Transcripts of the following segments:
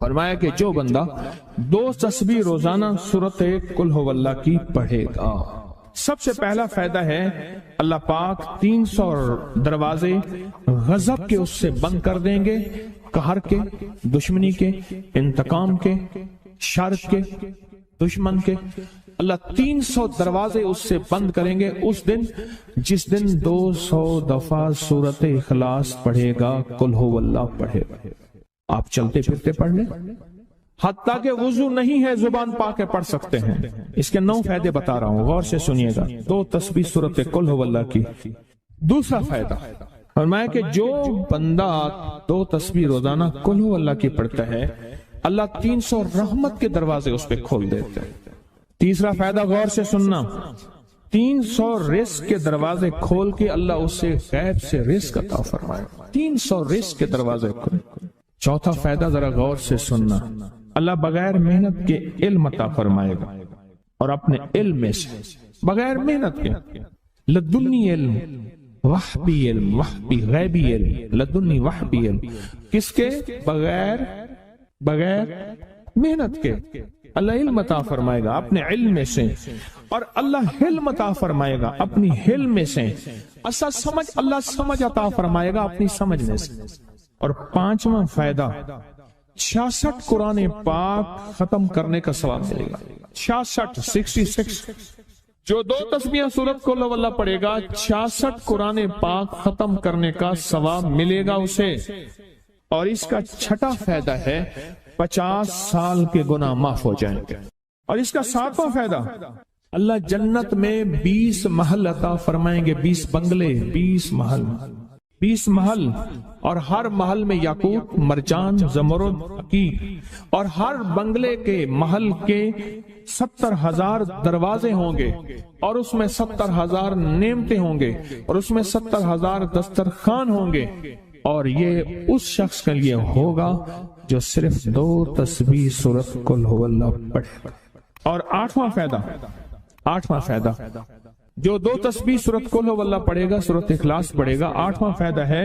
فرمایا کہ جو بندہ 2 تسبیح روزانہ سورۃ قل ہو اللہ کی پڑھے گا، سب سے پہلا فائدہ ہے اللہ پاک 300 دروازے غضب کے اس سے بند کر دیں گے، قہر کے، دشمنی کے، انتقام کے، شر کے، دشمن کے۔ اللہ 300 دروازے اس سے بند کریں گے اس دن جس دن 200 دفعہ سورۃ اخلاص پڑھے گا، قل ہو اللہ پڑھے گا۔ آپ چلتے پھرتے پڑھ لیں، حتیٰ کہ وضو نہیں ہے زبان پاک کے پڑھ سکتے ہیں۔ اس کے 9 فائدے بتا رہا ہوں، غور سے سنیے گا۔ 2 تسبیح سورۃ قل ہو اللہ کی۔ دوسرا فائدہ فرمایا کہ جو بندہ 2 تسبیح روزانہ قل ہو اللہ کی پڑھتا ہے، اللہ 300 رحمت کے دروازے اس پہ کھول دیتے ہیں۔ تیسرا فائدہ غور سے سننا، 300 رزق کے دروازے کھول کے اللہ اس سے غیب سے رزق عطا فرمائے، 300 رزق کے دروازے کھول۔ چوتھا فائدہ ذرا غور سے سننا، اللہ بغیر محنت کے علم عطا فرمائے گا، اور اپنے علم میں سے بغیر محنت کے، لدنی علم، وحبی علم، وحبی غیبی علم، لدنی وحبی علم، کس کے؟ بغیر محنت کے اللہ علم عطا فرمائے گا اپنے علم میں سے، اور اللہ حلم عطا فرمائے گا اپنی حلم میں سے، اللہ سمجھ عطا فرمائے گا اپنی سمجھ میں سے۔ اور 5واں فائدہ 66 قرآن پاک ختم کرنے کا ثواب ملے گا۔ 66 جو 2 تسبیح سورۃ قل ہو اللہ پڑھے گا، 66 قرآن پاک ختم کرنے کا ثواب ملے گا اسے۔ اور اس کا 6واں فائدہ ہے 50 سال کے گناہ معاف ہو جائیں گے۔ اور اس کا 7واں فائدہ، اللہ جنت میں 20 محل عطا فرمائیں گے، 20 بنگلے، 20 محل، اور ہر محل میں یاقوت، مرجان، زمرد، عقیق، اور ہر بنگلے کے محل کے 70,000 دروازے ہوں گے، اور اس میں 70,000 نعمتیں ہوں گے، اور اس میں 70,000 دسترخوان ہوں گے، اور یہ اس شخص کے لیے ہوگا جو صرف 2 تسبیح سورۃ قل ہو اللہ پڑھے۔ اور 8واں فائدہ جو 2 تسبیح سورۃ قل ہو اللہ پڑھے گا، سورۃ اخلاص پڑھے گا، 8واں فائدہ ہے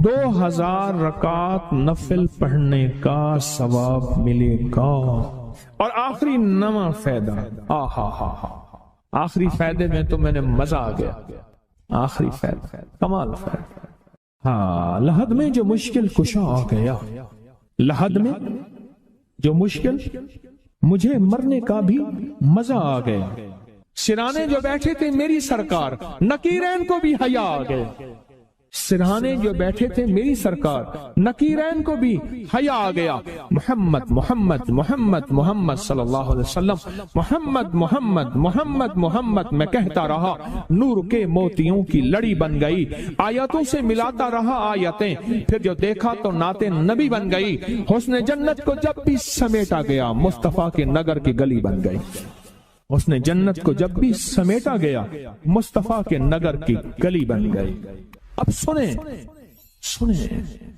2000 رکعت نفل پڑھنے کا ثواب ملے گا۔ اور آخری 9واں فائدہ، آخری فائدے میں تو میں نے مزہ آ گیا، آخری فائدہ کمال فائدہ۔ لحد میں جو مشکل کشا آ گیا، لحد میں جو مشکل، مجھے مرنے کا بھی مزہ آ گیا۔ سرانے جو بیٹھے تھے میری سرکار، نکیرین کو بھی حیا آ گئے۔ سرہانے جو بیٹھے تھے میری سرکار، نکیرین کو بھی حیا آ گیا۔ محمد محمد محمد محمد صلی اللہ علیہ وسلم، محمد محمد محمد محمد میں کہتا رہا، نور کے موتیوں کی لڑی بن گئی، آیتوں سے ملاتا رہا آیتیں، پھر جو دیکھا تو نعت نبی بن گئی، حسن جنت کو جب بھی سمیٹا گیا، مصطفیٰ کے نگر کی گلی بن گئی۔ اس نے جنت کو جب بھی سمیٹا گیا، مصطفیٰ کے نگر کی گلی بن گئی۔ اب سنیں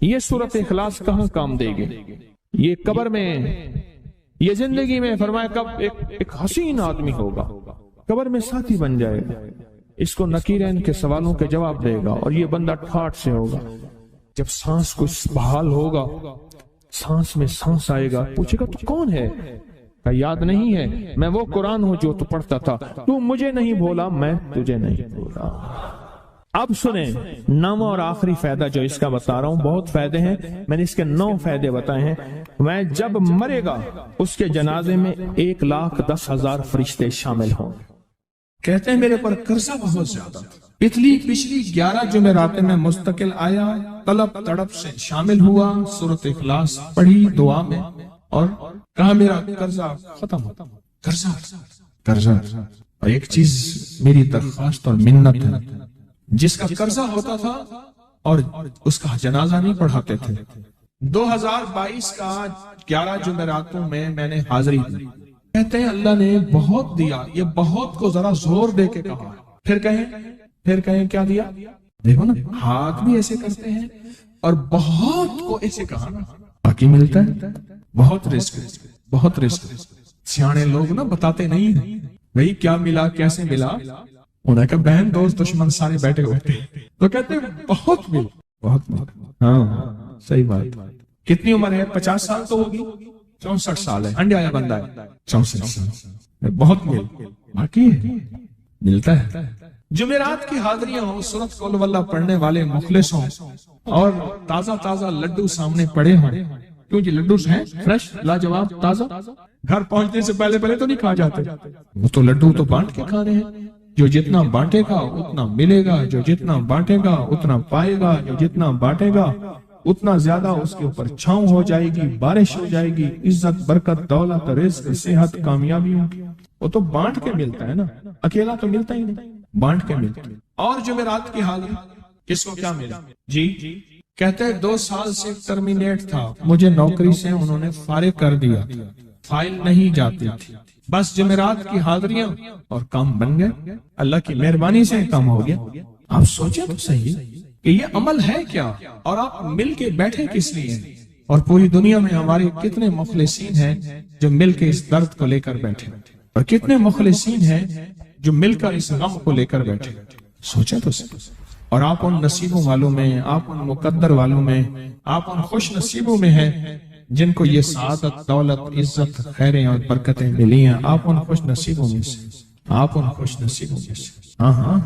یہ سورۃ اخلاص کہاں کام دے گی؟ یہ قبر میں، یہ زندگی میں، فرمایا کب ایک حسین آدمی ہوگا، قبر میں ساتھی بن جائے گا، اس کو نکیرین کے سوالوں کے جواب دے گا، اور یہ بندہ ٹھاٹ سے ہوگا۔ جب سانس کچھ بحال ہوگا، سانس میں سانس آئے گا، پوچھے گا تو کون ہے؟ یاد نہیں ہے، میں وہ قرآن ہوں جو تو پڑھتا تھا، تو مجھے نہیں بھولا، میں تجھے نہیں بھولا۔ اب سنیں 9واں اور آخری فائدہ جو اس کا بتا رہا ہوں، بہت فائدے ہیں، میں نے اس کے 9 فائدے بتائے ہیں۔ میں جب مرے گا اس کے جنازے میں 1,10,000 فرشتے شامل ہوں۔ کہتے ہیں میرے پر قرضہ بہت زیادہ، پچھلی 11 جمعراتیں میں مستقل آیا، طلب تڑپ سے شامل ہوا، سورۃ اخلاص پڑھی دعا میں، اور کہا میرا قرضہ ختم ہوتا، قرضہ۔ اور ایک چیز میری درخواست اور منت ہے، جس کا قرضہ ہوتا تھا اور اس کا جنازہ نہیں پڑھاتے تھے، 2022 کا 11 جمعراتوں میں نے حاضری دی۔ کہتے ہیں اللہ نے بہت دیا، یہ بہت کو ذرا زور دے کے کہا، پھر کہیں کیا دیا؟ دیکھو نا، ہاتھ بھی ایسے کرتے ہیں اور بہت کو ایسے کہا، باقی ملتا ہے بہت رزق۔ سیانے لوگ نا بتاتے نہیں ہیں بھئی کیا ملا، کیسے ملا، انہیں کہا بہن دوست دشمن سارے بیٹھے ہوتے ہیں تو کہتے ہیں بہت ملا، بہت ملا۔ ہاں صحیح بات، کتنی عمر ہے؟ 50 سال تو ہوگی، 64 سال ہے، انڈیا آیا بندہ ہے، 64 سال بہت باقی ہے، ملتا ہے۔ جمعرات کی حاضریاں ہوں، سورۃ قل ہو اللہ پڑھنے والے مخلص ہوں، اور تازہ تازہ لڈو سامنے پڑے ہوں، کیوں جی لڈو ہیں فریش لاجواب تازہ، گھر پہنچنے سے پہلے پہلے تو نہیں کھا جاتے، وہ تو لڈو تو بانٹ کے کھانے ہیں، جو جتنا بانٹے گا اتنا ملے گا، جو جتنا بانٹے گا اتنا پائے گا، جو جتنا بانٹے گا اتنا زیادہ اس کے اوپر چھاؤں ہو جائے گی، بارش ہو جائے گی، عزت برکت دولت رزق صحت کامیابیوں کی، وہ تو بانٹ کے ملتا ہے نا، اکیلا تو ملتا ہی نہیں، بانٹ کے ملتا ہے۔ اور جمعرات کی حاضری کس کو کیا ملا؟ جی کہتے ہیں 2 سال سے ٹرمینیٹ تھا، مجھے نوکری سے انہوں نے فارغ کر دیا، فائل نہیں جاتی تھی، بس جمعرات کی حاضریاں اور کام بن گئے، اللہ کی مہربانی سے کام ہو گیا۔ آپ سوچیں تو صحیح کہ یہ عمل ہے کیا، اور آپ مل کے بیٹھے کس لیے ہیں، اور پوری دنیا میں ہمارے کتنے مخلصین ہیں جو مل کے اس درد کو لے کر بیٹھے، اور کتنے مخلصین ہیں جو مل کر اس غم کو لے کر بیٹھے، سوچیں تو صحیح۔ اور آپ ان نصیبوں والوں میں، آپ ان مقدر والوں میں، آپ ان خوش نصیبوں میں ہیں جن کو یہ سعادت دولت عزت خیریں اور برکتیں ملی ہیں، آپ ان خوش نصیبوں میں سے، آپ ان خوش نصیبوں میں سے، ہاں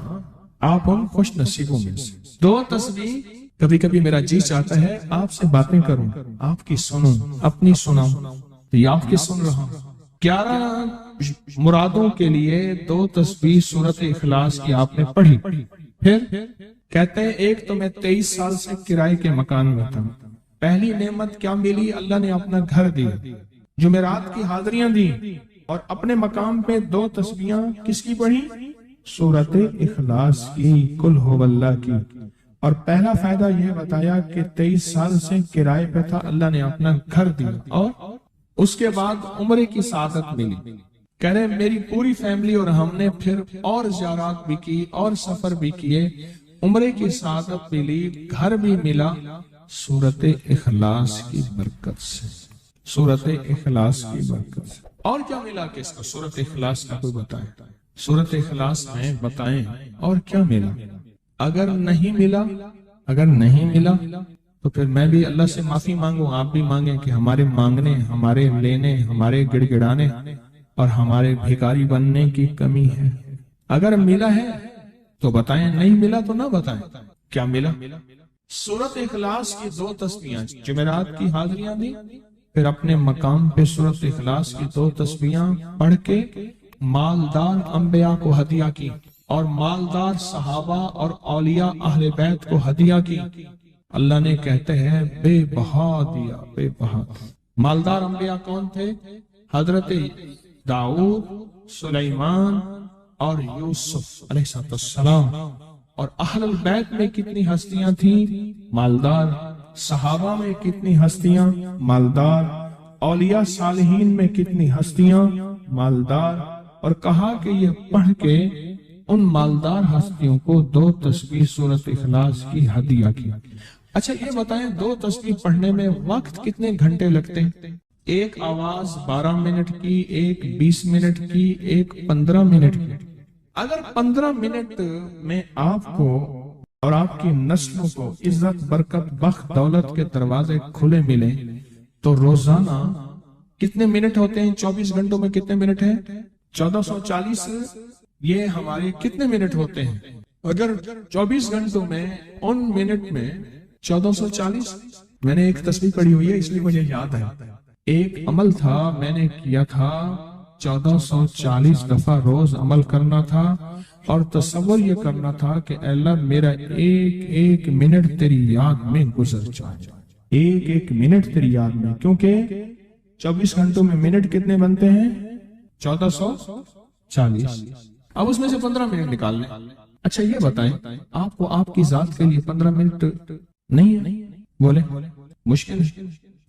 آپ ان خوش نصیبوں میں سے۔ 2 تسبیح، کبھی کبھی میرا جی چاہتا ہے آپ سے باتیں کروں، آپ کی سنوں، اپنی سناؤں، یہ آپ کی سن رہا ہوں۔ 11 مرادوں کے لیے 2 تسبیح سورۃ اخلاص کی آپ نے پڑھی، پھر کہتے ہیں ایک تو میں 23 سال سے کرائے کے مکان میں تھا، پہلی نعمت کیا ملی؟ اللہ نے اپنا گھر دیا، جمعرات کی حاضریاں دی، اور اپنے مقام پہ 2 تسبیحاں کس کی پڑھی؟ سورۃ اخلاص کی، قل ہو اللہ کی، اور پہلا فائدہ یہ بتایا کہ 23 سال سے کرائے پہ تھا، اللہ نے اپنا گھر دیا، اور اس کے بعد عمرے کی سعادت ملی۔ کہہ رہے میری پوری فیملی اور ہم نے پھر اور زیارات بھی کی اور سفر بھی کیے، عمرے کی سعادت ملی، گھر بھی ملا، سورۃ اخلاص کی برکت سے، سورۃ اخلاص کی برکت سے۔ اور کیا ملا کس کو؟ سورۃ اخلاص کا کوئی بتائے، سورۃ اخلاص میں بتائیں اور کیا ملا؟ اگر نہیں ملا تو پھر میں بھی اللہ سے معافی مانگوں، آپ بھی مانگیں کہ ہمارے مانگنے، ہمارے لینے، ہمارے گڑ گڑانے اور ہمارے بھیکاری بننے کی کمی ہے۔ اگر ملا ہے تو بتائیں، نہیں ملا تو نہ بتائیں کیا ملا۔ سورۃ اخلاص کی 2 تسبیحاں، جمعرات کی حاضریاں دی، پھر اپنے مقام پہ سورۃ اخلاص کی 2 تسبیحاں پڑھ کے مالدار انبیاء کو ہدیہ کی، اور مالدار صحابہ اور اولیاء اہل بیت کو ہدیہ کی۔ اللہ نے کہتے ہیں بے بہا دیا، بے بہا۔ مالدار انبیاء کون تھے؟ حضرت داؤد، سلیمان اور یوسف علیہ السلام۔ اور اہل البیت میں کتنی ہستیاں تھیں؟ مالدار۔ صحابہ میں کتنی ہستیاں؟ مالدار۔ اولیاء صالحین میں کتنی ہستیاں؟ مالدار۔ اور کہا کہ یہ پڑھ کے ان مالدار ہستیوں کو 2 تسبیح سورۃ اخلاص کی ہدیہ کی۔ اچھا یہ بتائیں 2 تسبیح پڑھنے میں وقت کتنے گھنٹے لگتے ہیں؟ ایک آواز 12 منٹ کی، ایک 20 منٹ کی، ایک 15 منٹ کی۔ اگر 15 منٹ میں آپ کو اور آپ کی نسلوں کو عزت برکت بخت دولت کے دروازے کھلے ملے تو روزانہ کتنے منٹ ہوتے ہیں؟ 24 گھنٹوں میں کتنے منٹ ہیں؟ 1440۔ یہ ہمارے کتنے منٹ ہوتے ہیں؟ اگر 24 گھنٹوں میں ان منٹ میں 1440، میں نے ایک تسبیح پڑھی ہوئی ہے اس لیے مجھے یاد ہے، ایک عمل تھا میں نے کیا تھا، 1440 دفعہ روز عمل کرنا تھا، اور تصور یہ کرنا تھا کہ اے اللہ میرا ایک ایک منٹ تیری یاد میں گزر جائے، ایک ایک منٹ تیری یاد میں، کیونکہ 24 گھنٹوں میں منٹ کتنے بنتے ہیں؟ 1440۔ اب اس میں سے 15 منٹ نکال لیں۔ اچھا یہ بتائیں آپ کو آپ کی ذات کے لیے 15 منٹ نہیں ہے؟ بولے مشکل ہے۔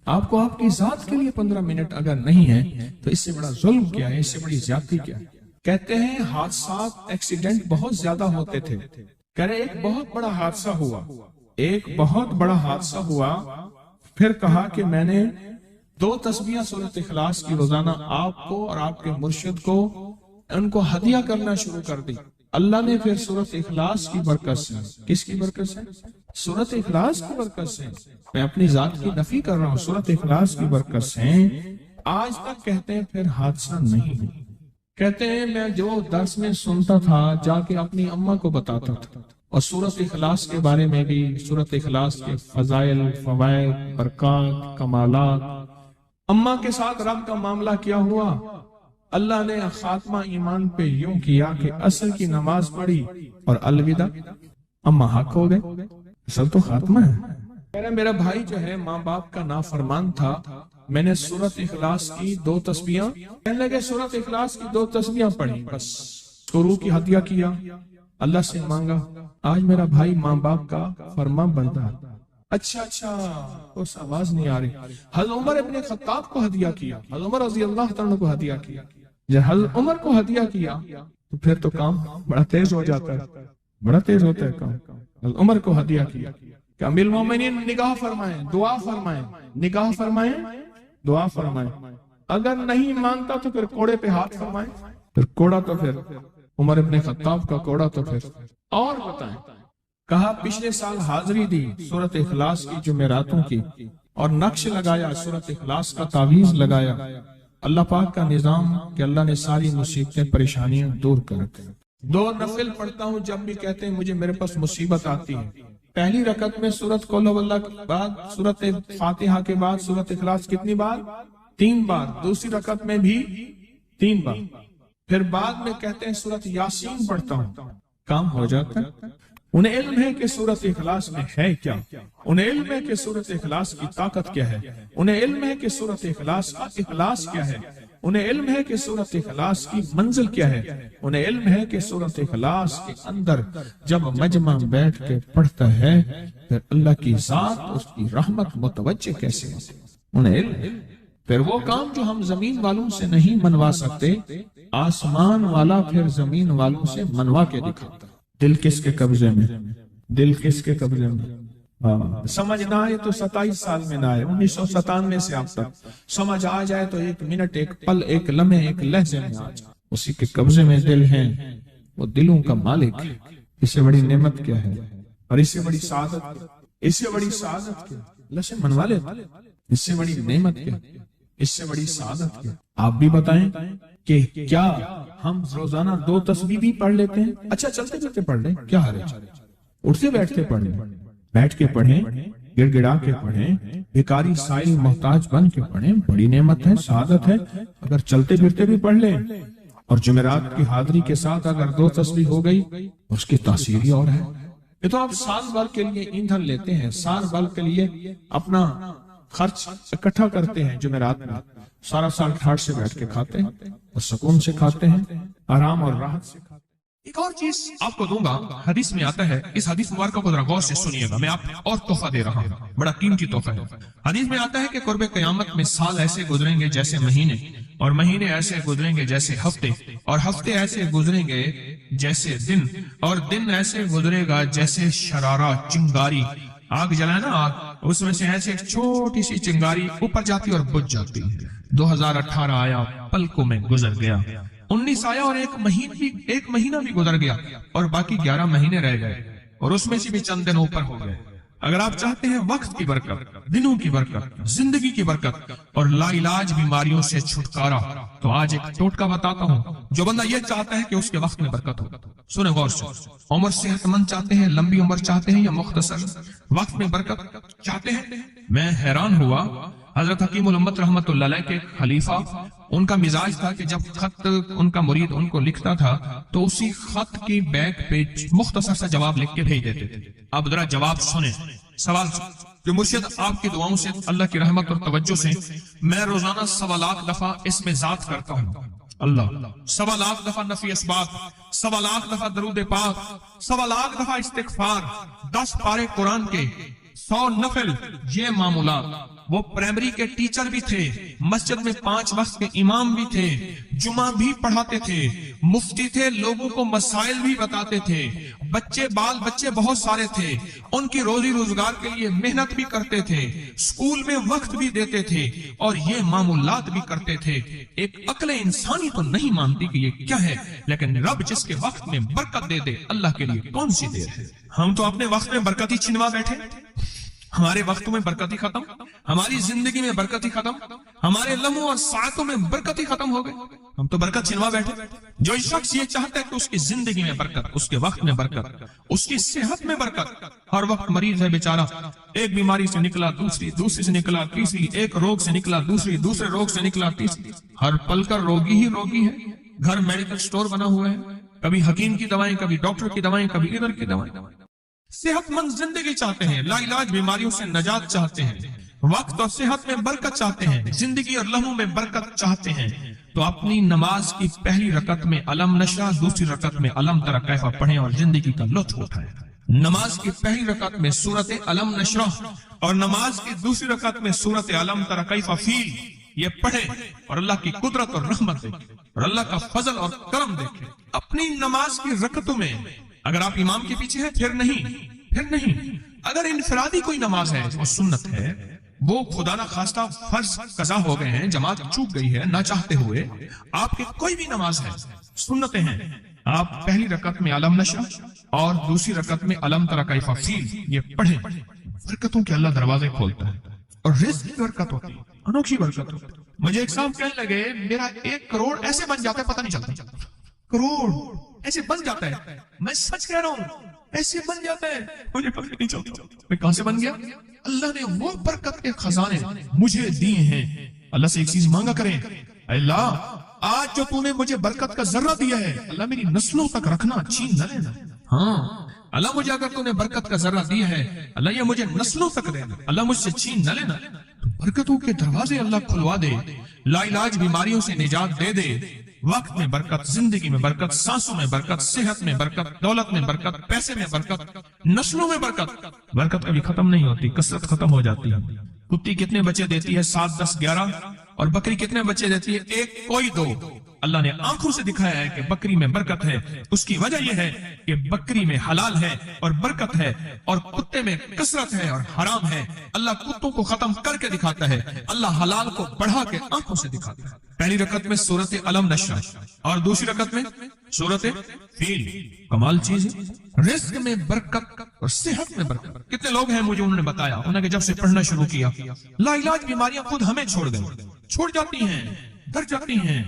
آپ کو آپ کی ذات کے لیے 15 منٹ اگر نہیں ہے تو اس سے بڑا ظلم کیا ہے، اس سے بڑی زیادتی کیا ہے؟ کہتے ہیں حادثات ایکسیڈنٹ بہت زیادہ ہوتے تھے، کہہ رہے ایک بہت بڑا حادثہ ہوا، ایک بہت بڑا حادثہ ہوا، پھر کہا کہ میں نے 2 تسبیحاں سورۃ اخلاص کی روزانہ آپ کو اور آپ کے مرشد کو ان کو ہدیہ کرنا شروع کر دی۔ اللہ نے پھر سورۃ اخلاص کی برکت سے، کس کی برکت سے؟ سورۃ اخلاص کی برکت سے، میں اپنی ذات کی نفی کر رہا ہوں، سورۃ اخلاص کی برکت سے آج تک کہتے ہیں پھر حادثہ نہیں ہوا۔ کہتے ہیں میں جو درس میں سنتا تھا جا کے اپنی اماں کو بتاتا تھا، اور سورۃ اخلاص کے بارے میں بھی، سورۃ اخلاص کے فضائل، فوائد، برکات، کمالات، اماں کے ساتھ رب کا معاملہ کیا ہوا۔ اللہ نے خاتمہ ایمان پہ یوں کیا کہ عصر کی نماز پڑھی اور الوداع، اماں حق ہو گئے، اصل تو خاتمہ ہے۔ میرا بھائی جو ہے ماں باپ کا نافرمان تھا، میں نے سورۃ اخلاص کی 2 تسبیحاں، کہنے لگے سورۃ اخلاص کی 2 تسبیحاں پڑھی، بس شروع کی ہدیہ کیا، اللہ سے مانگا، آج میرا بھائی ماں باپ کا فرمان بنتا ہے۔ اچھا اس آواز نہیں آ رہی۔ حضرت عمر ابن خطاب کو ہدیہ کیا، حضرت عمر رضی اللہ عنہ کو ہدیہ کیا۔ جب حضرت عمر کو ہدیہ کیا تو پھر تو کام بڑا تیز ہو جاتا ہے، بڑا تیز ہوتا ہے کام۔ حضرت عمر کو ہدیہ کیا کہ امیر المومنین نگاہ فرمائیں، دعا فرمائیں، نگاہ فرمائیں، دعا فرمائیں، اگر نہیں مانتا تو پھر کوڑے پہ ہاتھ فرمائیں، پھر کوڑا تو پھر عمر ابن خطاب کا کوڑا تو پھر اور بتائیں۔ کہا پچھلے سال حاضری دی سورۃ اخلاص کی جمعراتوں کی، اور نقش لگایا سورۃ اخلاص کا، تعویذ لگایا۔ اللہ پاک کا نظام کہ اللہ نے ساری مصیبتیں، پریشانیاں دور کر دی۔ 2 نفل پڑھتا ہوں جب بھی کہتے ہیں مجھے میرے پاس مصیبت آتی ہے۔ پہلی رکعت میں سورۃ قل ہو اللہ کے بعد، سورۃ فاتحہ کے بعد سورۃ اخلاص کتنی بار؟ 3 بار۔ دوسری رکعت میں بھی 3 بار۔ پھر بعد میں کہتے ہیں سورۃ یاسین پڑھتا ہوں، کام ہو جاتا ہے۔ انہیں علم ہے کہ سورۃ اخلاص میں ہے کیا، انہیں علم ہے کہ سورۃ اخلاص کی طاقت کیا ہے، انہیں علم ہے کہ سورۃ اخلاص کا اخلاص کیا ہے، انہیں علم ہے کہ سورۃ اخلاص کی منزل کیا ہے، انہیں علم ہے کہ سورۃ اخلاص کے اندر جب مجمع بیٹھ کے پڑھتا ہے پھر اللہ کی ذات، اس کی رحمت متوجہ کیسے ہوتی ہے، انہیں علم۔ پھر وہ کام جو ہم زمین والوں سے نہیں منوا سکتے، آسمان والا پھر زمین والوں سے منوا کے دکھاتا۔ دل کس کے قبضے میں؟ دل کس کے قبضے میں؟ سمجھ نہ آئے تو 27 سال میں نہ آئے، 1997 سے اب تک سمجھ آ جائے تو 1 منٹ، 1 پل، 1 لمحے، 1 لہجے میں آ جائے۔ اسی کے قبضے میں دل ہیں، وہ دلوں کا مالک ہے۔ اس سے بڑی نعمت کیا ہے، اور اس سے بڑی سعادت، اس سے بڑی سعادت کیا؟ اللہ سے منوا لے، اس سے بڑی نعمت کیا، اس سے بڑی سعادت کیا؟ آپ بھی بتائیں کہ کیا ہم روزانہ 2 تسبیح بھی پڑھ لیتے ہیں؟ اچھا چلتے چلتے پڑھ لیں، کیا حرج؟ اٹھتے بیٹھتے پڑھ لیں، بیٹھ کے پڑھیں، گڑ گڑا کے پڑھیں، بھکاری سائل محتاج بن کے پڑھیں، بڑی نعمت ہے، سعادت ہے۔ اگر چلتے پھرتے بھی پڑھ لیں، اور جمعرات کی حاضری کے ساتھ اگر 2 تسبیح ہو گئی اس کی تاثیر ہی اور ہے۔ یہ تو آپ سال بھر کے لیے ایندھن لیتے ہیں، سال بھر کے لیے اپنا خرچ اکٹھا کرتے ہیں، جمعرات میں سارا سال ٹھاٹ سے بیٹھ کے کھاتے ہیں اور سکون سے کھاتے ہیں، آرام اور راحت سے کھاتے ہیں۔ ایک اور چیز آپ کو دوں گا، حدیث میں آتا ہے، اس حدیث مبارکہ کو ذرا غور سے سنیے گا، میں آپ اور تحفہ دے رہا ہوں، بڑا قیمتی تحفہ ہے۔ حدیث میں آتا ہے کہ قرب قیامت میں سال ایسے گزریں گے جیسے مہینے، اور مہینے ایسے گزریں گے جیسے ہفتے، اور ہفتے ایسے گزریں گے جیسے دن، اور دن ایسے گزرے گا جیسے شرارہ، چنگاری۔ آگ جلائے نا آگ، اس میں سے ایسے ایک چھوٹی سی چنگاری اوپر جاتی اور بجھ جاتی۔ 2018 آیا، پلکوں میں گزر گیا، 19 آیا اور ایک مہینہ بھی گزر گیا، اور باقی 11 مہینے رہ گئے، اور اس میں سے بھی چند دن اوپر ہو گئے۔ اگر آپ چاہتے ہیں وقت کی برکت، دنوں کی برکت، زندگی کی برکت اور لا علاج بیماریوں سے چھٹکارا، تو آج ایک ٹوٹکا بتاتا ہوں۔ جو بندہ یہ چاہتا ہے کہ اس کے وقت میں برکت ہو، سنیں غور سے، عمر صحت مند چاہتے ہیں، لمبی عمر چاہتے ہیں، یا مختصر وقت میں برکت چاہتے ہیں؟ میں حیران ہوا، حضرت حکیم الامت رحمت اللہ علیہ کے خلیفہ، ان کا مزاج تھا کہ جب خط ان کا مرید ان کو لکھتا تھا تو اسی خط کی بیک پہ مختصر سا جواب لکھ کے بھیج دیتے تھے۔ اب ذرا جواب سنیں، سوال جو مرشد آپ کی دعاؤں سے، اللہ کی رحمت اور توجہ سے میں روزانہ 1.25 لاکھ دفعہ اس میں ذات کرتا ہوں، اللہ 1.25 لاکھ دفعہ نفی اسبات، 1.25 لاکھ دفعہ درود پاک، 1.25 لاکھ دفعہ استغفار، 10 پارے قرآن کے، 100 نفل، یہ معمولات وہ پرائمری کے ٹیچر بھی تھے، مسجد میں 5 وقت کے امام بھی تھے، جمعہ بھی پڑھاتے تھے، مفتی تھے، لوگوں کو مسائل بھی بتاتے تھے، بال بچے بہت سارے تھے، ان کی روزی روزگار کے لیے محنت بھی کرتے تھے، اسکول میں وقت بھی دیتے تھے اور یہ معمولات بھی کرتے تھے۔ ایک عقل انسانی تو نہیں مانتی کہ یہ کیا ہے، لیکن رب جس کے وقت میں برکت دے دے، اللہ کے لیے کون سی دیر ہے۔ ہم تو اپنے وقت میں برکت ہی چھنوا بیٹھے، ہمارے وقتوں میں برکت ہی ختم، ہماری زندگی میں برکت ہی ختم، ہمارے لمحوں اور ساعتوں میں برکت ہی ختم ہو گئے، ہم تو برکت چھنوا بیٹھے۔ جو شخص یہ چاہتا ہے کہ اس کی زندگی میں برکت، اس کے وقت میں برکت، اس کی صحت میں برکت، ہر وقت مریض ہے بیچارہ، ایک بیماری سے نکلا دوسری، دوسری سے نکلا تیسری، ایک روگ سے نکلا دوسری، دوسرے روگ سے نکلا تیسری، ہر پل کا روگی ہی روگی ہے۔ گھر میڈیکل سٹور بنا ہوا ہے، کبھی حکیم کی دوائیں، کبھی ڈاکٹر کی دوائیں، کبھی ادھر کی دوائیں۔ صحت مند زندگی چاہتے ہیں، لا علاج بیماریوں سے نجات چاہتے ہیں، وقت اور صحت میں برکت چاہتے ہیں، زندگی اور لمحوں میں برکت چاہتے ہیں، تو اپنی نماز کی پہلی رکعت میں علم نشرح، دوسری رکعت میں علم تری کیف پڑھیں اور زندگی کا لطف اٹھائیں۔ نماز کی پہلی رکعت میں سورت علم نشرح اور نماز کی دوسری رکعت میں سورت علم تری کیف فیل یہ پڑھیں اور اللہ کی قدرت اور رحمت دیکھیں اور اللہ کا فضل اور کرم دیکھیں۔ اپنی نماز کی رکعتوں میں اگر آپ امام کے پیچھے ہیں پھر نہیں، اگر انفرادی کوئی نماز ہے وہ سنت ہے، وہ خدا نہ خواستہ فرض قضا ہو گئے ہیں، جماعت چوک گئی ہے نہ چاہتے ہوئے، آپ کے کوئی بھی نماز ہے، سنتیں ہیں، آپ پہلی رکعت میں علم نشرح اور دوسری رکعت میں علم تری کیف فیل یہ پڑھیں، برکتوں کے اللہ دروازے کھولتا ہے اور رزق کی برکت ہوتی ہے، انوکھی برکت ہوتی ہے۔ مجھے ایک صاحب کہنے لگے میرا 1 کروڑ ایسے بن جاتا ہے پتہ نہیں چلتا، کروڑ ایسے بن جاتا ہے، میں سچ کہہ رہا ہوں ایسے بن جاتا ہے، مجھے پتہ نہیں چلتا میں کہاں سے بن گیا۔ اللہ نے وہ برکت کے خزانے مجھے دیے ہیں۔ اللہ سے ایک چیز مانگا کریں، اللہ آج جو تو نے مجھے برکت کا ذرہ دیا ہے اللہ میری نسلوں تک رکھنا، چھین نہ لینا۔ ہاں اللہ مجھے اگر تو نے برکت کا ذرہ دیا ہے اللہ یہ مجھے نسلوں تک دینا، اللہ مجھ سے چھین نہ لینا۔ برکتوں کے دروازے اللہ کھلوا دے، لا علاج بیماریوں سے نجات دے دے، وقت میں برکت، زندگی میں برکت، سانسوں میں برکت، صحت میں برکت، دولت میں برکت، پیسے میں برکت، نسلوں میں برکت۔ برکت کبھی ختم نہیں ہوتی، کثرت ختم ہو جاتی ہے۔ کتی کتنے بچے دیتی ہے؟ 7 10 11، اور بکری کتنے بچے دیتی ہے؟ 1 کوئی 2۔ اللہ نے آنکھوں سے دکھایا ہے کہ بکری میں برکت ہے، اس کی وجہ یہ ہے کہ بکری میں حلال ہے اور برکت ہے، اور کتے میں کثرت ہے اور حرام ہے۔ اللہ کتوں کو ختم کر کے دکھاتا ہے، اللہ حلال کو بڑھا کے آنکھوں سے دکھاتا ہے۔ پہلی رکعت میں سورت علم نشرح اور دوسری رکعت میں سورت فیل، کمال چیز ہے۔ رزق میں برکت اور صحت میں برکت۔ کتنے لوگ ہیں مجھے انہوں نے بتایا، انہوں نے جب سے پڑھنا شروع کیا لا علاج بیماریاں خود ہمیں چھوڑ گئیں، چھوڑ جاتی ہیں، ڈر جاتی ہیں۔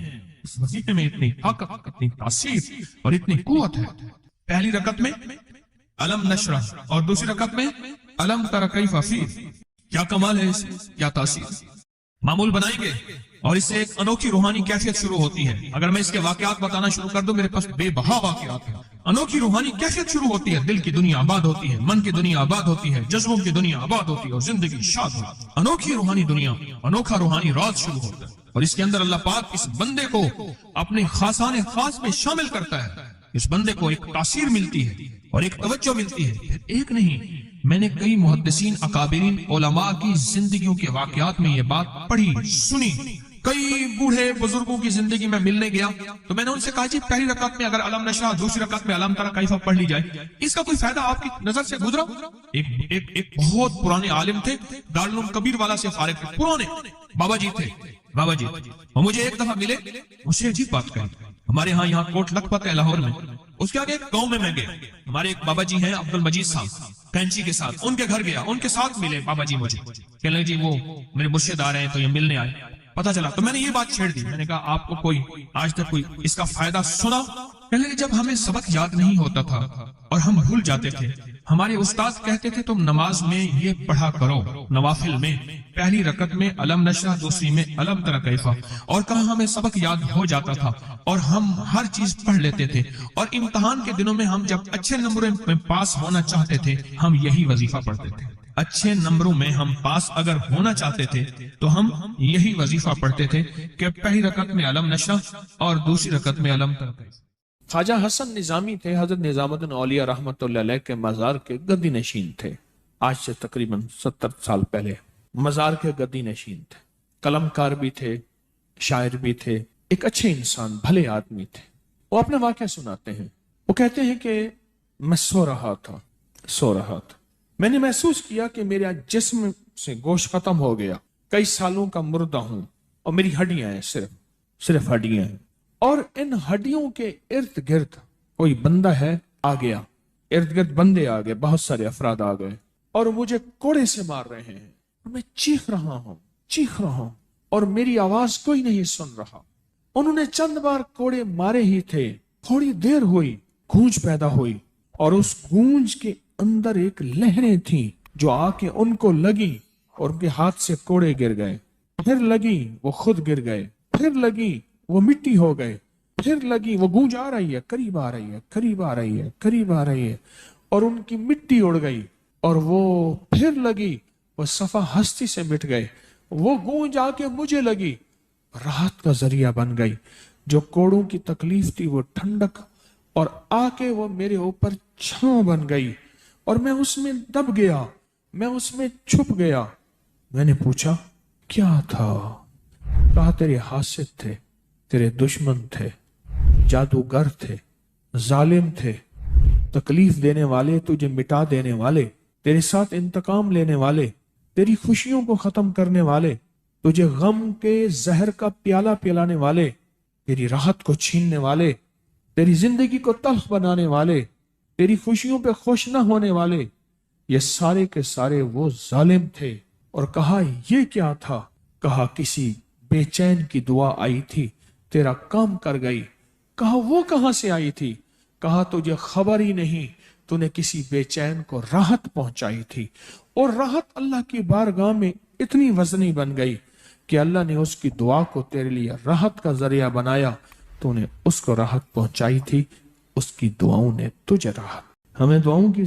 اس وظیفے میں اتنی طاقت، اتنی تاثیر اور اتنی قوت ہے۔ پہلی رکعت میں علم نشرح اور دوسری رکعت میں علم تری کیف فیل، کیا کمال ہے، اس کیا تاثیر۔ معمول بنائیں گے اور اس سے ایک انوکھی روحانی کیفیت شروع ہوتی ہے۔ اگر میں اس کے واقعات بتانا شروع کر دوں میرے پاس بے بہا واقعات ہیں۔ انوکھی روحانی کیفیت شروع ہوتی ہے، دل کی دنیا آباد ہوتی ہے، من کی دنیا آباد ہوتی ہے، جذبوں کی دنیا آباد ہوتی ہے اور زندگی شاد ہوتی ہے۔ انوکھی روحانی دنیا، انوکھا روحانی راز شروع ہوتا ہے، اور اس کے اندر اللہ پاک اس بندے کو اپنے خاصان خاص میں شامل کرتا ہے۔ اس بندے کو ایک تاثیر ملتی ہے اور ایک توجہ ملتی ہے۔ پھر ایک نہیں، میں نے کئی محدثین، اکابرین، علماء کی زندگیوں کے واقعات میں یہ بات پڑھی، سنی۔ کئی بوڑھے بزرگوں کی زندگی میں ملنے گیا تو میں نے ان سے کہا جی پہلی رکعت میں اگر علم نشرح، دوسری رکعت میں علم تری کیف پڑھ لی جائے، اس کا کوئی فائدہ آپ کی نظر سے گزرا؟ ایک بہت پرانے عالم تھے، دارالعلوم کبیر والا سے فارغ تھے، پرانے بابا جی تھے، بابا جی۔ وہ مجھے ایک دفعہ ملے، مجھے عجیب بات کہی، ہمارے ہاں یہاں کوٹ لکھپت ہے لاہور میں، اس کے آگے ایک گاؤں میں گیا، ہمارے ایک بابا جی ہیں عبد المجید صاحب کینچی کے ساتھ، ان کے گھر گیا، ان کے ساتھ ملے بابا جی، مجھے کہنے لگے جی وہ میرے مرشد آ رہے ہیں تو یہ ملنے آئے۔ پتا چلا تو میں نے یہ بات چھیڑ دی، میں نے کہا آپ کو کوئی آج تک کوئی اس کا فائدہ سنا؟ کہنے لگے جب ہمیں سبق یاد نہیں ہوتا تھا اور ہم بھول جاتے تھے، ہمارے استاد کہتے تھے تم نماز میں یہ پڑھا کرو، نوافل میں پہلی رکعت میں علم نشرح، دوسری میں علم تری کیف، اور کہا ہمیں سبق یاد ہو جاتا تھا اور ہم ہر چیز پڑھ لیتے تھے، اور امتحان کے دنوں میں ہم جب اچھے نمبروں میں پاس ہونا چاہتے تھے ہم یہی وظیفہ پڑھتے تھے۔ اچھے نمبروں میں ہم پاس اگر ہونا چاہتے تھے تو ہم یہی وظیفہ پڑھتے تھے کہ پہلی رکعت میں علم نشرح اور دوسری رکعت میں علم تری کیف۔ خواجہ حسن نظامی تھے، حضرت نظام الدین اولیاء رحمۃ اللہ علیہ کے مزار کے گدی نشین تھے، آج سے تقریباً 70 سال پہلے۔ مزار کے گدی نشین تھے، قلم کار بھی تھے، شاعر بھی تھے، ایک اچھے انسان، بھلے آدمی تھے۔ وہ اپنے واقعہ سناتے ہیں، وہ کہتے ہیں کہ میں سو رہا تھا، میں نے محسوس کیا کہ میرا جسم سے گوشت ختم ہو گیا، کئی سالوں کا مردہ ہوں، اور میری ہڈیاں ہیں، صرف ہڈیاں ہیں، اور ان ہڈیوں کے ارد گرد کوئی بندہ ہے آ گیا، ارد گرد بندے آ گئے، بہت سارے افراد آ گئے، اور مجھے کوڑے سے مار رہے ہیں، اور میں چیخ رہا ہوں اور میری آواز کوئی نہیں سن رہا۔ انہوں نے چند بار کوڑے مارے ہی تھے، تھوڑی دیر ہوئی، گونج پیدا ہوئی، اور اس گونج کے اندر ایک لہریں تھیں جو آ کے ان کو لگی اور ان کے ہاتھ سے کوڑے گر گئے، پھر لگی وہ خود گر گئے، پھر لگی وہ مٹی ہو گئے، پھر لگی وہ گونج آ رہی ہے، قریب آ رہی ہے، اور ان کی مٹی اڑ گئی، اور وہ پھر لگی وہ صفا ہستی سے مٹ گئے، وہ گونج آ کے مجھے لگی، راحت کا ذریعہ بن گئی، جو کوڑوں کی تکلیف تھی وہ ٹھنڈک، اور آ کے وہ میرے اوپر چھاؤں بن گئی، اور میں اس میں دب گیا، میں اس میں چھپ گیا۔ میں نے پوچھا کیا تھا؟ کہا تیرے حاسد تھے، تیرے دشمن تھے، جادوگر تھے، ظالم تھے، تکلیف دینے والے، تجھے مٹا دینے والے، تیرے ساتھ انتقام لینے والے، تیری خوشیوں کو ختم کرنے والے، تجھے غم کے زہر کا پیالہ پلانے والے، تیری راحت کو چھیننے والے، تیری زندگی کو تلخ بنانے والے، تیری خوشیوں پہ خوش نہ ہونے والے، یہ سارے کے سارے وہ ظالم تھے۔ اور کہا یہ کیا تھا؟ کہا کسی بے چین کی دعا آئی تھی، تیرا کام کر گئی۔ کہا وہ کہاں سے آئی تھی؟ کہا تجھے خبر ہی نہیں، تو نے کسی بے چین کو راحت پہنچائی تھی، اور راحت اللہ کی بارگاہ میں اتنی وزنی بن گئی کہ اللہ نے اس کی دعا کو تیرے لیے راحت کا ذریعہ بنایا، تو نے اس کو راحت پہنچائی تھی، اس کی دعاؤں نے تجھے راحت۔ ہمیں دعاؤں کی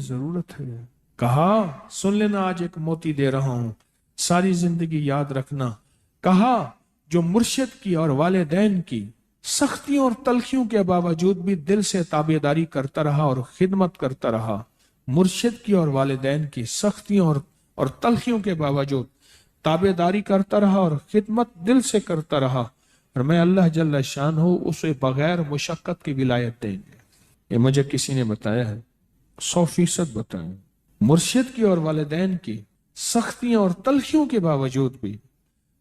ضرورت ہے، کہا سن لینا، آج ایک موتی دے رہا ہوں، ساری زندگی یاد رکھنا۔ کہا جو مرشد کی اور والدین کی سختیوں اور تلخیوں کے باوجود بھی دل سے تابعداری کرتا رہا اور خدمت کرتا رہا، مرشد کی اور والدین کی سختیوں اور تلخیوں کے باوجود تابعداری کرتا رہا اور خدمت دل سے کرتا رہا، اور میں اللہ جل شان ہوں اسے بغیر مشقت کی ولایت دیں گے۔ یہ مجھے کسی نے بتایا ہے، 100% بتایا۔ مرشد کی اور والدین کی سختیاں اور تلخیوں کے باوجود بھی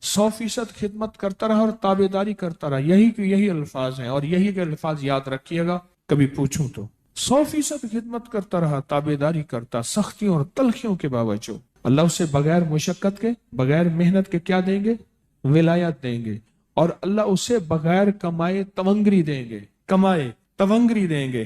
100% خدمت کرتا رہا اور تابعداری کرتا رہا۔ یہی الفاظ ہیں، اور یہی کے الفاظ یاد رکھیے گا کبھی پوچھوں تو۔ 100% خدمت کرتا رہا، تابعداری کرتا، سختیوں اور تلخیوں کے باوجود۔ اللہ اسے بغیر مشقت کے، بغیر محنت کے کیا دیں گے؟ ولایت دیں گے، اور اللہ اسے بغیر کمائے تونگری دیں گے،